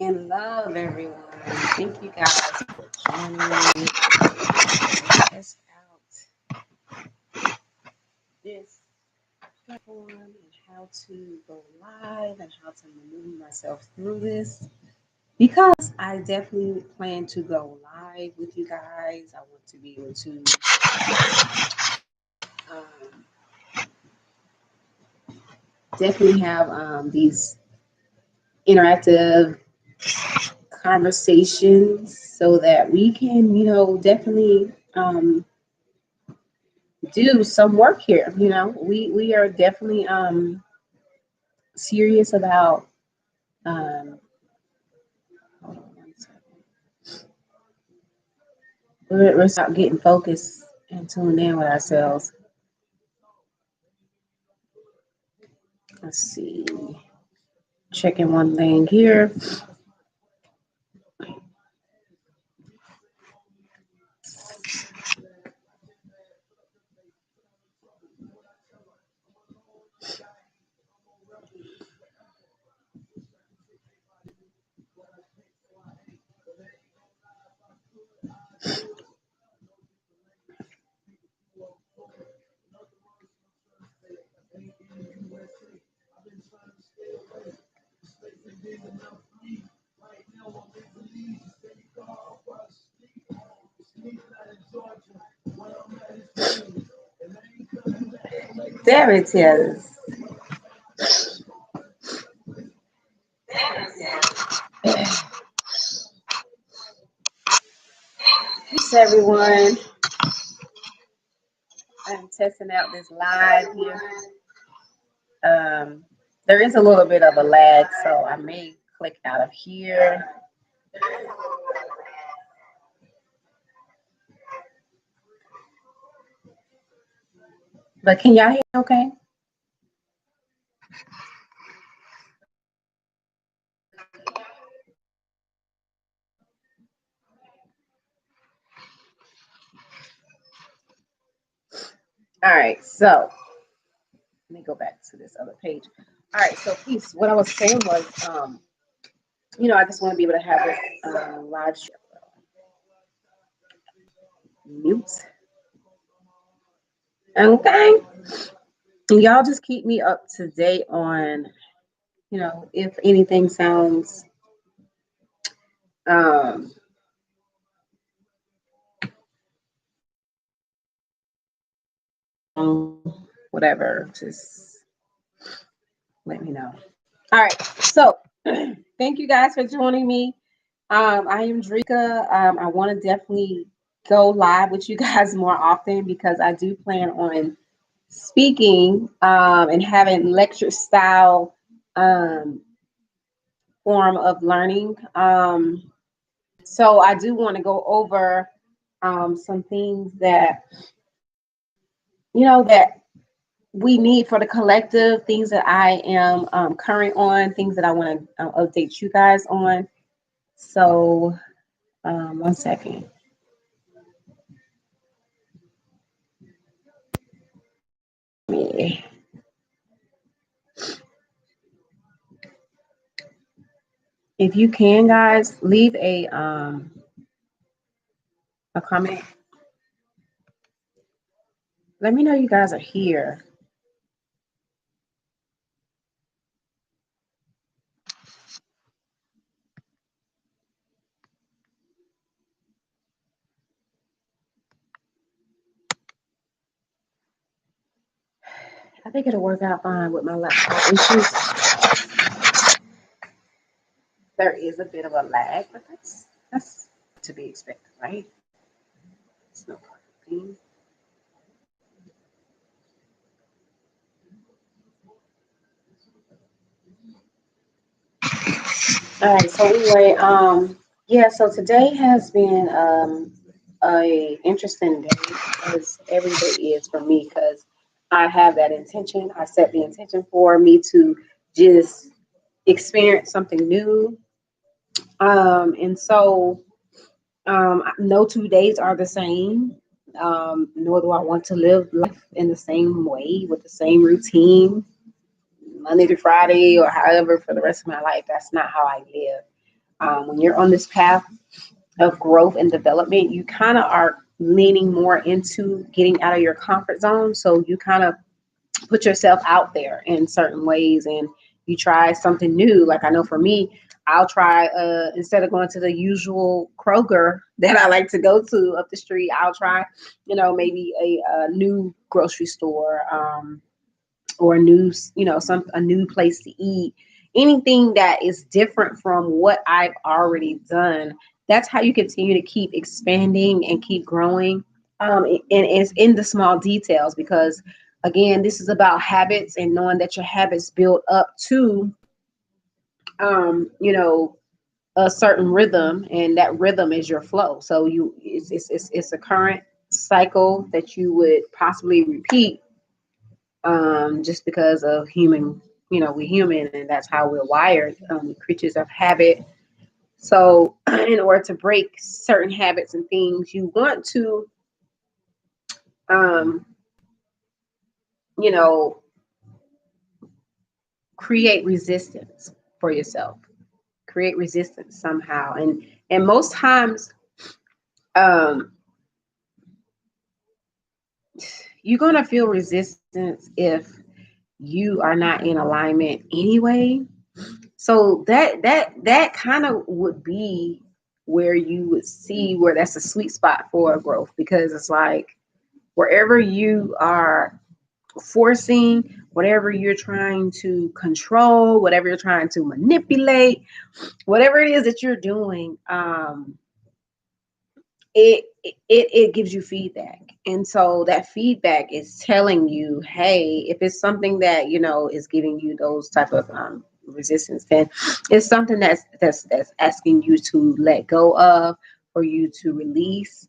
and love, everyone. Thank you guys for joining me. Test out this platform and how to go live and how to maneuver myself through this. Because I definitely plan to go live with you guys. I want to be able to definitely have these interactive conversations so that we can, definitely do some work here. We are definitely serious about um, hold on one second. We're start getting focused and tuned in with ourselves. Let's see. Checking one thing here. There it is. Peace, everyone. I'm testing out this live here. There is a little bit of a lag, so I may click out of here. But can y'all hear okay? All right, so let me go back to this other page. All right, so peace. What I was saying was, I just want to be able to have this live stream. Mute. Okay. And y'all just keep me up to date on, if anything sounds um whatever, just let me know. All right, so thank you guys for joining me. I am Drika. I want to definitely go live with you guys more often because I do plan on speaking and having lecture style form of learning. So I do want to go over some things that that we need for the collective, things that I am current on, things that I want to update you guys on. So, one second. Yeah. If you can, guys, leave a comment. Let me know you guys are here. I think it'll work out fine with my laptop issues. There is a bit of a lag, but that's to be expected, right? It's no part of the thing. All right. So anyway, yeah. So today has been a interesting day, as every day is for me, because I have that intention. I set the intention for me to just experience something new. And so no 2 days are the same. Nor do I want to live life in the same way with the same routine, Monday to Friday or however for the rest of my life. That's not how I live. When you're on this path of growth and development, you kind of are leaning more into getting out of your comfort zone. So you kind of put yourself out there in certain ways, and you try something new. Like I know for me, I'll try instead of going to the usual Kroger that I like to go to up the street, I'll try, maybe a new grocery store, or a new, a new place to eat. Anything that is different from what I've already done. That's how you continue to keep expanding and keep um, and it's in the small details, because again, this is about habits and knowing that your habits build up to, you know, a certain rhythm, and that rhythm is your flow. So it's a current cycle that you would possibly repeat, just because of human, we're human, and that's how we're wired, creatures of habit. So in order to break certain habits and things, you want to, um, you know, create resistance for yourself, create resistance somehow. And most times, um, you're going to feel resistance if you are not in alignment anyway. So that kind of would be where you would see where that's a sweet spot for growth, because it's like wherever you are forcing, whatever you're trying to control, whatever you're trying to manipulate, whatever it is that you're doing, it gives you feedback. And so that feedback is telling you, hey, if it's something that is giving you those type of resistance, then it's something that's asking you to let go of, for you to release,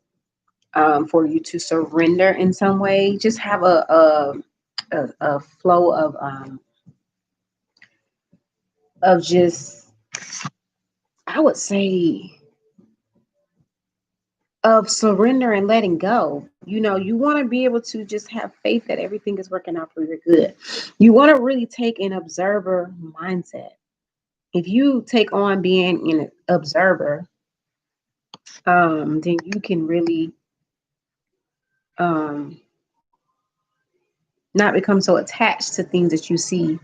for you to surrender in some way. Just have a flow of just, I would say, of surrender and letting go. You want to be able to just have faith that everything is working out for your good. You want to really take an observer mindset. If you take on being an observer, then you can really um, not become so attached to things that you see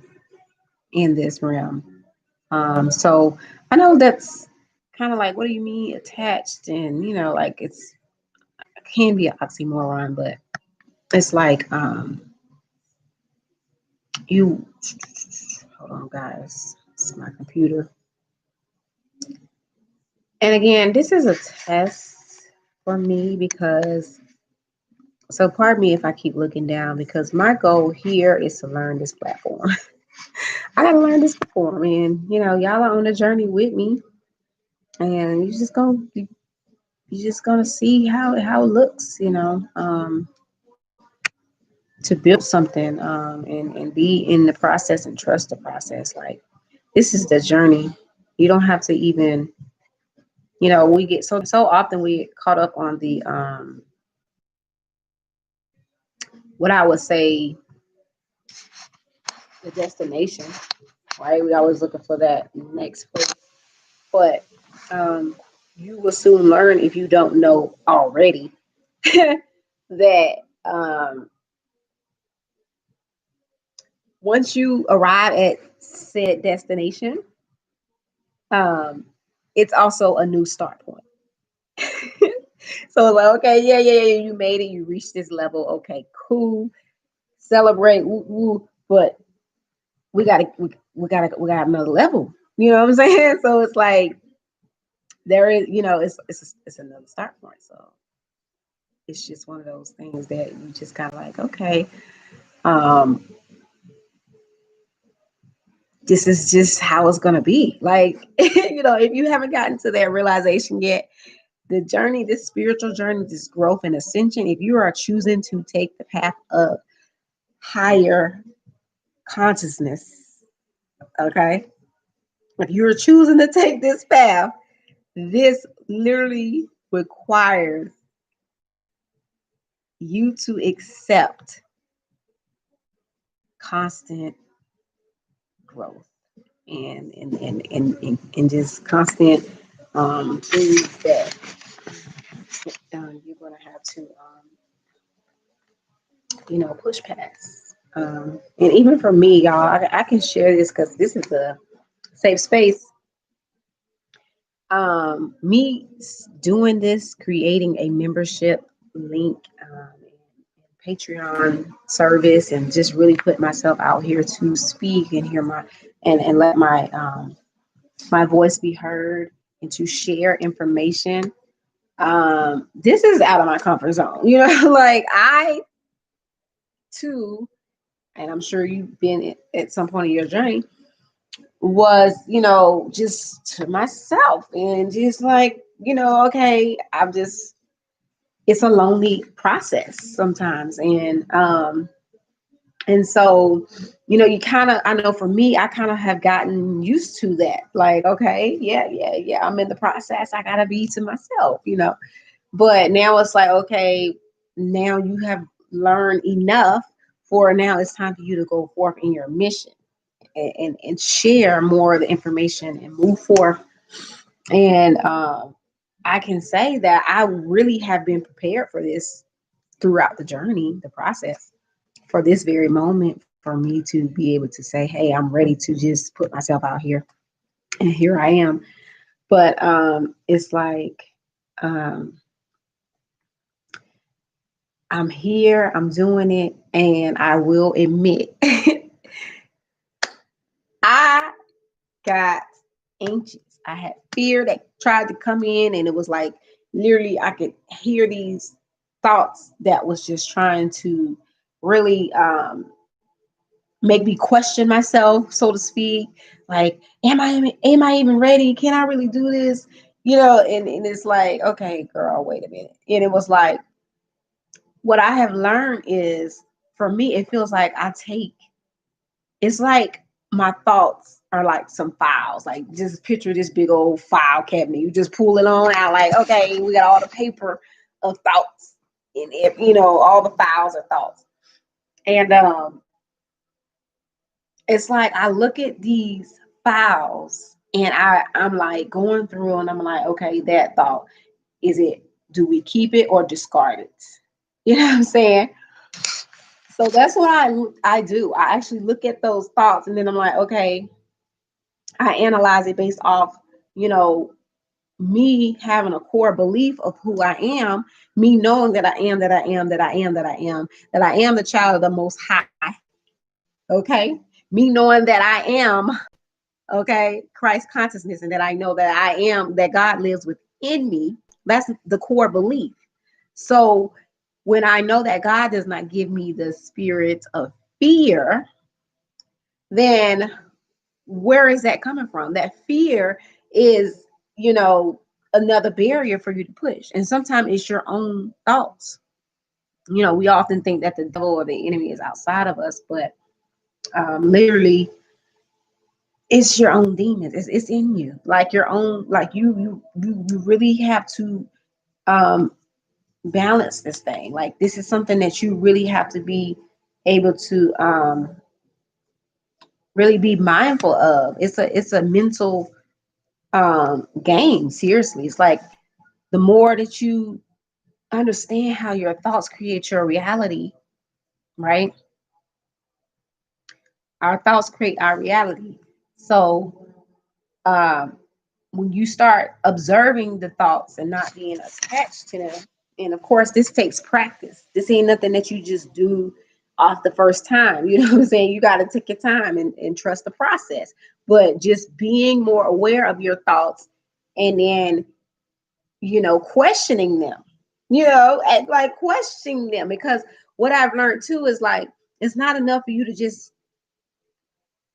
in this realm. So I know that's kind of like, what do you mean attached? And like it can be an oxymoron, but it's like you hold on, guys. It's my computer. And again, this is a test for me, because, so pardon me if I keep looking down, because my goal here is to learn this platform. I gotta learn this platform, and y'all are on the journey with me, and you just gonna see how it looks, to build something, and be in the process and trust the process. Like, this is the journey. You don't have to even, we get so often we get caught up on the what I would say, the destination, right? We always looking for that next place, but you will soon learn, if you don't know already, that once you arrive at said destination, um, it's also a new start point. So it's like, okay, yeah, you made it, you reached this level. Okay, cool, celebrate, woo, woo. But we got another level. You know what I'm saying? So it's like there is, it's another start point. So it's just one of those things that you just kind of like, okay, um, this is just how it's gonna be. Like, if you haven't gotten to that realization yet, the journey, this spiritual journey, this growth and ascension, if you are choosing to take the path of higher consciousness, okay, if you're choosing to take this path, this literally requires you to accept constant growth. and just constant things that you're going to have to push past. And even for me, y'all, I can share this because this is a safe space. Me doing this, creating a membership link, Patreon service, and just really put myself out here to speak and hear and let my voice be heard and to share information. This is out of my comfort zone, like I too, and I'm sure you've been at some point in your journey, was, just to myself and just like, okay, it's a lonely process sometimes. And so, I know for me, I kind of have gotten used to that. Like, okay, yeah, I'm in the process. I gotta be to myself. But now it's like, okay, now you have learned enough for now it's time for you to go forth in your mission and share more of the information and move forth. And I can say that I really have been prepared for this throughout the journey, the process, for this very moment, for me to be able to say, hey, I'm ready to just put myself out here. And here I am. But it's like, um, I'm here, I'm doing it, and I will admit, I got anxious. I had fear that tried to come in, and it was like literally I could hear these thoughts that was just trying to really make me question myself, so to speak. Like, am I even ready? Can I really do this? And it's like, okay, girl, wait a minute. And it was like, what I have learned is, for me, it feels like it's like my thoughts are like some files. Like, just picture this big old file cabinet. You just pull it on out, like, okay, we got all the paper of thoughts in it, all the files of thoughts. And it's like I look at these files and I'm like going through and I'm like, okay, that thought, do we keep it or discard it? You know what I'm saying? So that's what I do. I actually look at those thoughts and then I'm like, okay, I analyze it based off, you know, me having a core belief of who I am, me knowing that I am, that I am, that I am, that I am, that I am the child of the Most High. Okay. Me knowing that I am, okay, Christ consciousness, and that I know that I am, that God lives within me. That's the core belief. So when I know that God does not give me the spirit of fear, then where is that coming from? That fear is, another barrier for you to push. And sometimes it's your own thoughts. We often think that the devil or the enemy is outside of us, but literally it's your own demons. It's in you. Like your own, like you really have to um balance this thing. Like, this is something that you really have to be able to really be mindful of. It's a mental game. Seriously. It's like the more that you understand how your thoughts create your reality, right? Our thoughts create our reality. So um when you start observing the thoughts and not being attached to them, and of course, this takes practice. This ain't nothing that you just do off the first time. You know what I'm saying? You got to take your time and trust the process. But just being more aware of your thoughts and then, questioning them, and like questioning them. Because what I've learned too is like, it's not enough for you to just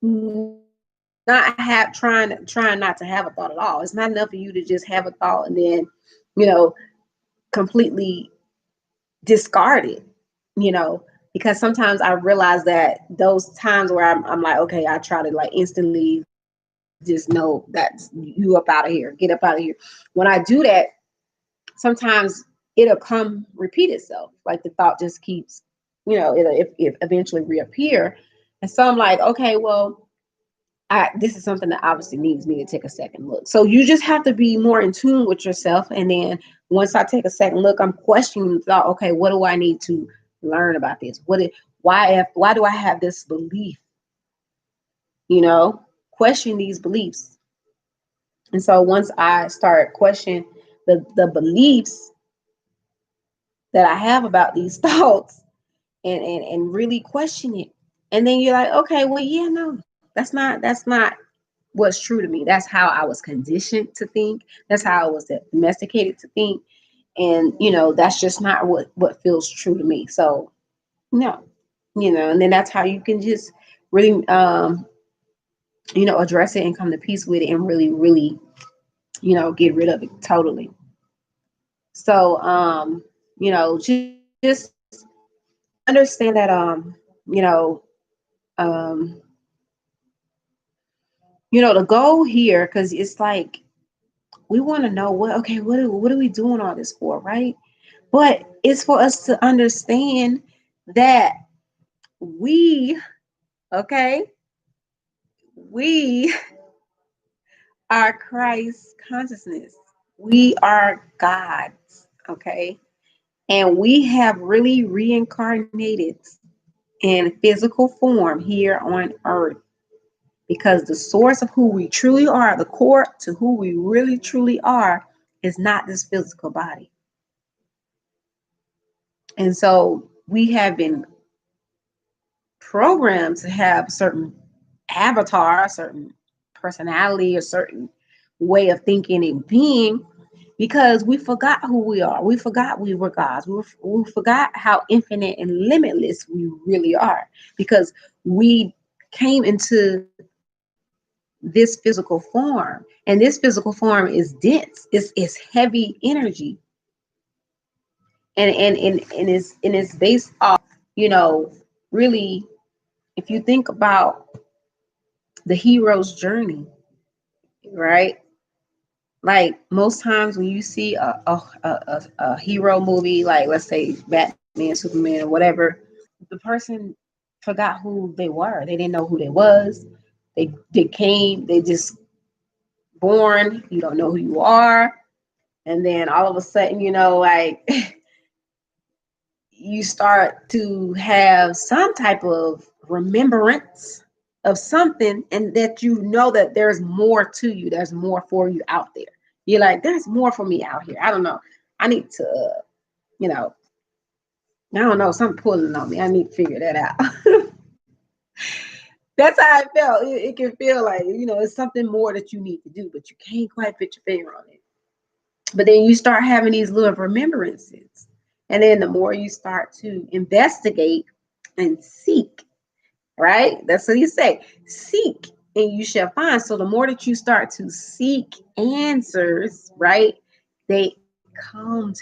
not have trying not to have a thought at all. It's not enough for you to just have a thought and then, you know, completely discard it, you know, because sometimes I realize that those times where I'm like, okay, I try to like instantly just know that you up out of here, get up out of here. When I do that, sometimes it'll come repeat itself. Like the thought just keeps, it'll eventually reappear. And so I'm like, okay, well, this is something that obviously needs me to take a second look. So you just have to be more in tune with yourself. And then once I take a second look, I'm questioning the thought, okay, what do I need to learn about this? Why do I have this belief? Question these beliefs. And so once I start questioning the beliefs that I have about these thoughts and really question it. And then you're like, okay, well, yeah, no, that's not what's true to me. That's how I was conditioned to think. That's how I was domesticated to think. And that's just not what feels true to me. So no, and then that's how you can just really address it and come to peace with it and really, really, get rid of it totally. So just understand that um the goal here, because it's like we want to know what are we doing all this for, right? But it's for us to understand that we okay we are Christ consciousness. We are gods, okay? And we have really reincarnated in physical form here on earth, because the source of who we truly are, the core to who we really truly are, is not this physical body. And so we have been programmed to have a certain avatar, a certain personality, a certain way of thinking and being, because we forgot who we are. We forgot we were gods. We forgot how infinite and limitless we really are, because we came into this physical form, and this physical form is dense. It's heavy energy, and it's based off, really, if you think about the hero's journey, right? Like most times when you see a hero movie, like let's say Batman, Superman, or whatever, the person forgot who they were. They didn't know who they was. They just born. You don't know who you are, and then all of a sudden, like you start to have some type of remembrance of something, and that that there's more to you, there's more for you out there. You're like, there's more for me out here. I don't know, I need to you know I don't know, something pulling on me. I need to figure that out. That's how I felt. It can feel like, it's something more that you need to do, but you can't quite put your finger on it. But then you start having these little remembrances, and then the more you start to investigate and seek, right? That's what you say. Seek and you shall find. So the more that you start to seek answers, right? They come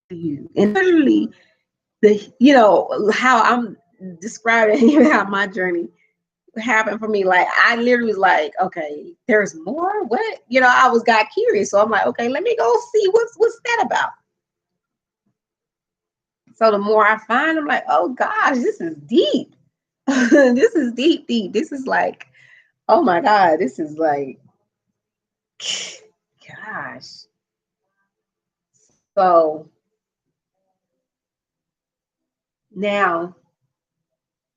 to you. And literally how I'm describing how my journey happened for me. Like I literally was like, okay, there's more. What? I got curious. So I'm like, okay, let me go see what's that about. So the more I find, I'm like, oh gosh, this is deep. This is deep, deep. This is like, oh my God, this is like, gosh. So now,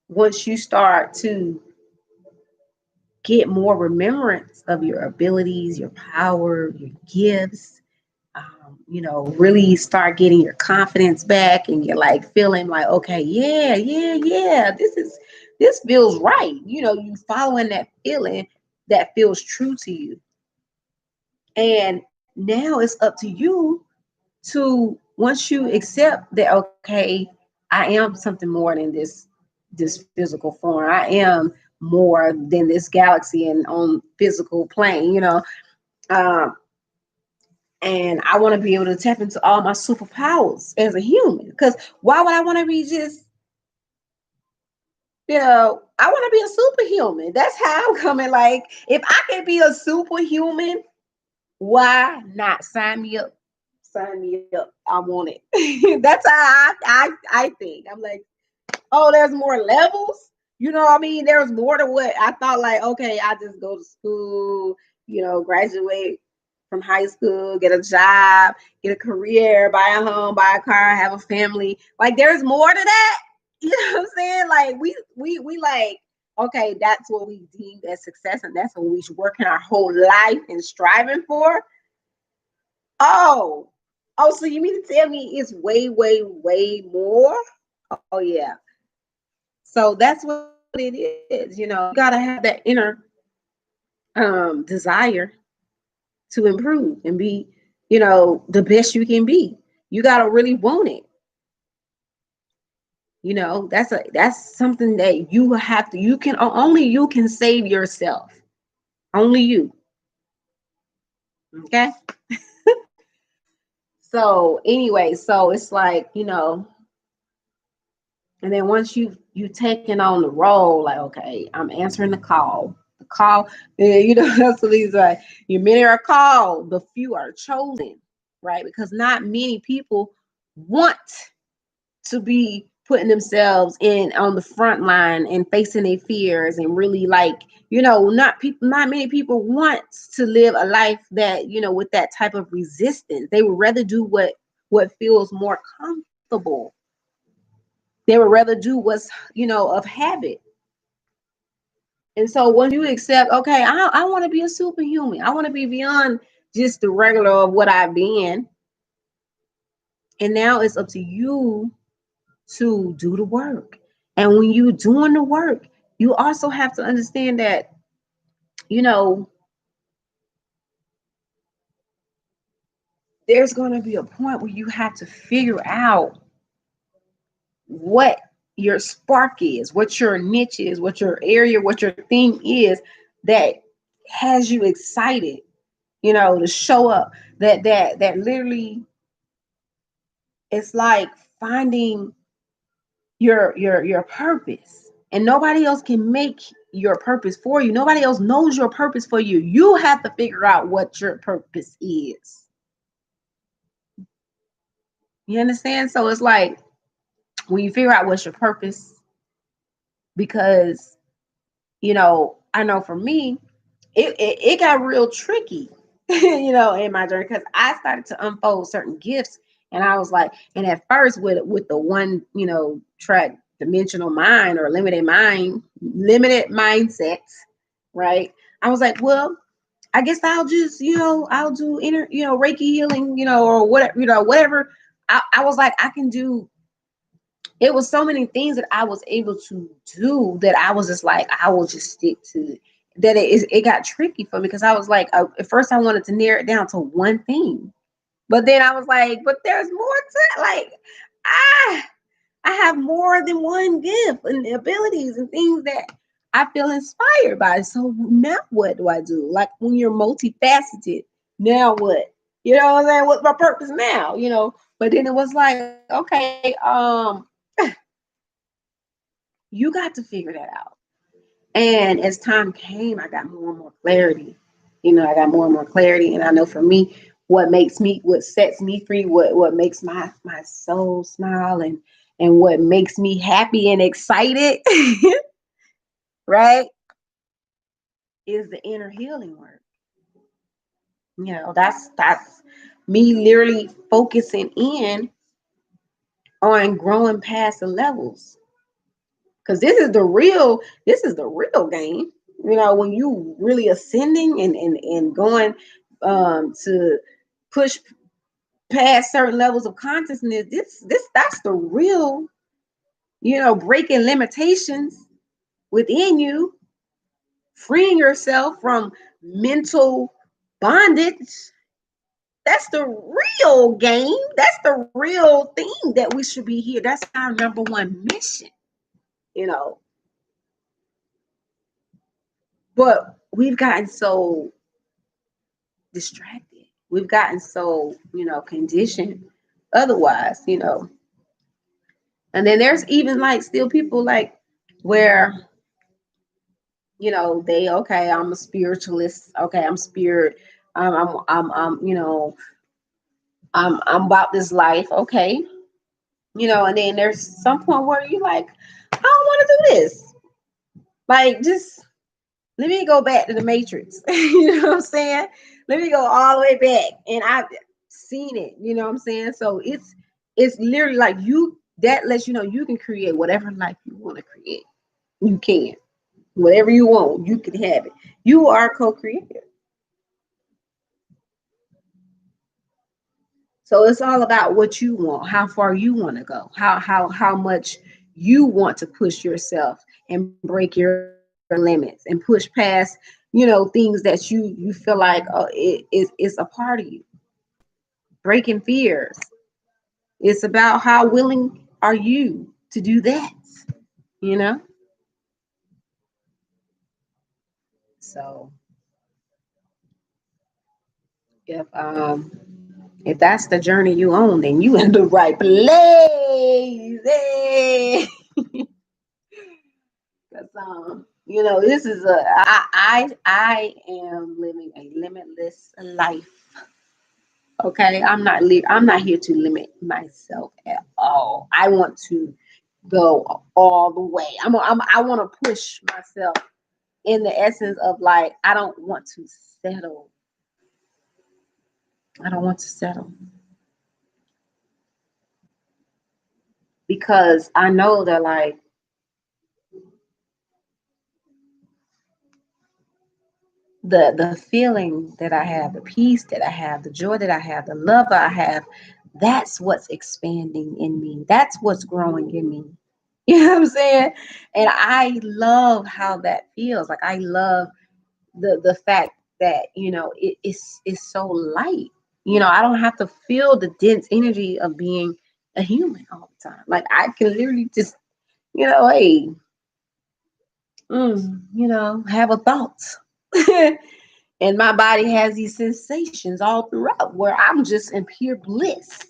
once you start to get more remembrance of your abilities, your power, your gifts, really start getting your confidence back, and you're like feeling like, okay, yeah, this feels right. You following that feeling that feels true to you. And now it's up to you to, once you accept that, okay, I am something more than this physical form. I am more than this galaxy and on physical plane, um, and I want to be able to tap into all my superpowers as a human. Because why would I want to be just, I want to be a superhuman. That's how I'm coming. Like, if I can be a superhuman, why not sign me up? Sign me up. I want it. That's how I think. I'm like, oh, there's more levels. You know what I mean? There's more to what I thought, like, okay, I just go to school, graduate from high school, get a job, get a career, buy a home, buy a car, have a family. Like, there's more to that. You know what I'm saying? Like, we like, okay, that's what we deem as success, and that's what we should work in our whole life and striving for. Oh, so you mean to tell me it's way, way, way more? Oh yeah. So that's what it is. You gotta have that inner desire to improve and be, the best you can be. You gotta really want it. That's something that you have to. You can save yourself. Only you. Okay. So anyway, so it's like, and then once you taken on the role, like, okay, I'm answering the call. The call, that's what he's like. You many are called, the few are chosen, right? Because not many people want to be putting themselves in on the front line and facing their fears and really, like, not many people want to live a life that, with that type of resistance. They would rather do what feels more comfortable. They would rather do what's, of habit. And so when you accept, okay, I want to be a superhuman. I want to be beyond just the regular of what I've been. And now it's up to you to do the work. And when you're doing the work, you also have to understand that, there's going to be a point where you have to figure out what your spark is, what your niche is, what your area, what your theme is that has you excited, to show up. That literally, it's like finding your purpose. And nobody else can make your purpose for you. Nobody else knows your purpose for you. You have to figure out what your purpose is. You understand? So it's like, when you figure out what's your purpose, because I know for me, it got real tricky, in my journey, because I started to unfold certain gifts, and I was like, and at first with the one, track dimensional mind, or limited mindsets, right? I was like, well, I guess I'll just, I'll do inner, Reiki healing, or whatever, whatever. I was like, I can do. It was so many things that I was able to do that I was just like, I will just stick to it. That it got tricky for me, because I was like, at first I wanted to narrow it down to one thing, but then I was like, but there's more to it. Like, I have more than one gift and abilities and things that I feel inspired by. So now what do I do? Like, when you're multifaceted, now what? You know what I'm saying? What's my purpose now? But then it was like, okay, you got to figure that out. And as time came, I got more and more clarity. I got more and more clarity. And I know for me, what sets me free, what makes my soul smile, and what makes me happy and excited, right, is the inner healing work. That's me literally focusing in on growing past the levels. Because this is the real game. When you really ascending and going to push past certain levels of consciousness, that's the real, breaking limitations within you, freeing yourself from mental bondage. That's the real game. That's the real thing that we should be here. That's our number one mission, you know. But we've gotten so distracted. We've gotten so, conditioned otherwise. And then there's even like still people like where, okay, I'm a spiritualist. Okay, I'm spirit. I'm about this life. Okay. And then there's some point where you're like, I don't want to do this. Like, just let me go back to the Matrix. You know what I'm saying? Let me go all the way back. And I've seen it, you know what I'm saying? So it's literally like that lets you know you can create whatever life you want to create. You can. Whatever you want, you can have it. You are a co-creator. So it's all about what you want, how far you want to go, how much you want to push yourself and break your limits and push past, things that you feel like it's a part of you. Breaking fears. It's about how willing are you to do that, you know? So if um if that's the journey you own, then you in the right place. Hey. Cause this is I am living a limitless life. Okay, I'm not here to limit myself at all. I want to go all the way. I want to push myself in the essence of, like, I don't want to settle. I don't want to settle because I know that, like, the feeling that I have, the peace that I have, the joy that I have, the love I have, that's what's expanding in me. That's what's growing in me. You know what I'm saying? And I love how that feels. Like, I love the fact that, it's so light. I don't have to feel the dense energy of being a human all the time. Like, I can literally just, hey, have a thought. And my body has these sensations all throughout where I'm just in pure bliss,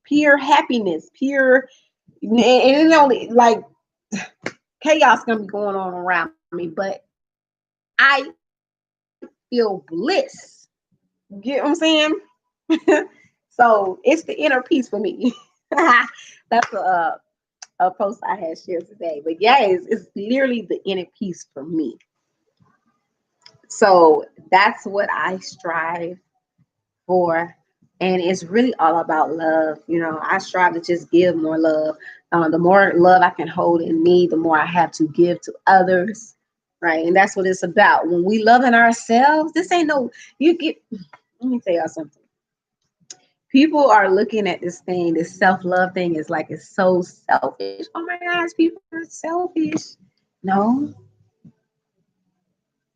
pure happiness, pure, and it's only like chaos gonna be going on around me, but I feel bliss. You get what I'm saying? So it's the inner peace for me. That's a post I had shared today. But yeah, it's literally the inner peace for me. So that's what I strive for. And it's really all about love. I strive to just give more love. The more love I can hold in me, the more I have to give to others. Right. And that's what it's about. When we love in ourselves, this ain't no, let me tell y'all something. People are looking at this self-love thing is like it's so selfish. Oh my gosh, people are selfish. No,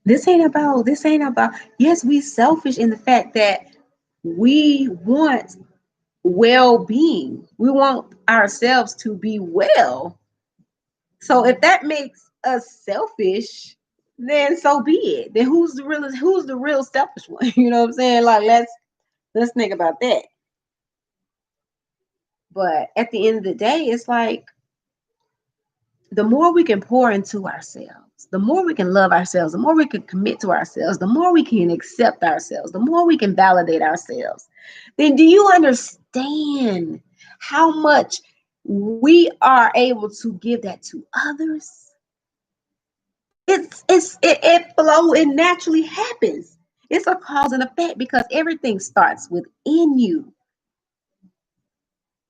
this ain't about, yes, we selfish in the fact that we want well-being. We want ourselves to be well. So if that makes us selfish, then so be it. Then who's the real selfish one? You know what I'm saying? Like, let's think about that. But at the end of the day, it's like the more we can pour into ourselves, the more we can love ourselves, the more we can commit to ourselves, the more we can accept ourselves, the more we can validate ourselves. Then do you understand how much we are able to give that to others? It naturally happens. It's a cause and effect because everything starts within you.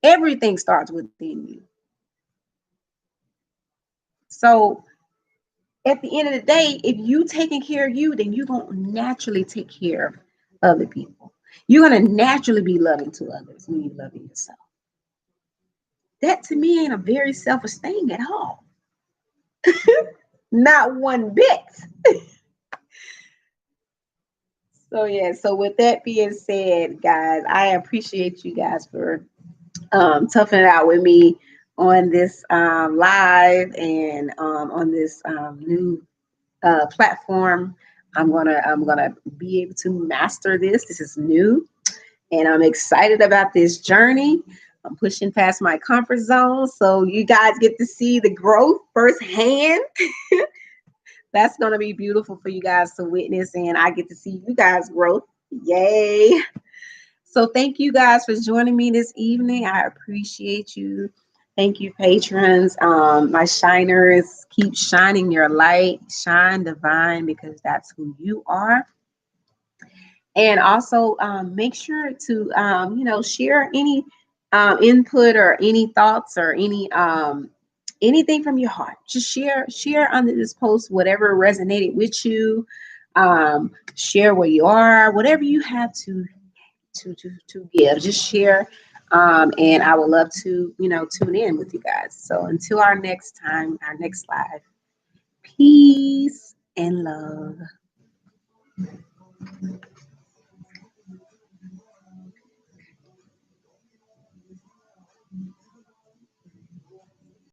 Everything starts within you. So at the end of the day, if you taking care of you, then you're going to naturally take care of other people. You're going to naturally be loving to others when you're loving yourself. That to me ain't a very selfish thing at all. Not one bit. So yeah, so with that being said, guys, I appreciate you guys for toughing it out with me on this live and on this new platform. I'm gonna be able to master this. This is new, and I'm excited about this journey. I'm pushing past my comfort zone, so you guys get to see the growth firsthand. That's gonna be beautiful for you guys to witness, and I get to see you guys' growth. Yay! So thank you guys for joining me this evening. I appreciate you. Thank you, patrons. My shiners, keep shining your light, shine divine, because that's who you are. And also make sure to share any input or any thoughts or anything from your heart. Just share under this post whatever resonated with you. Share where you are, whatever you have to give. Just share. And I would love to tune in with you guys. So until our next time, our next live, peace and love.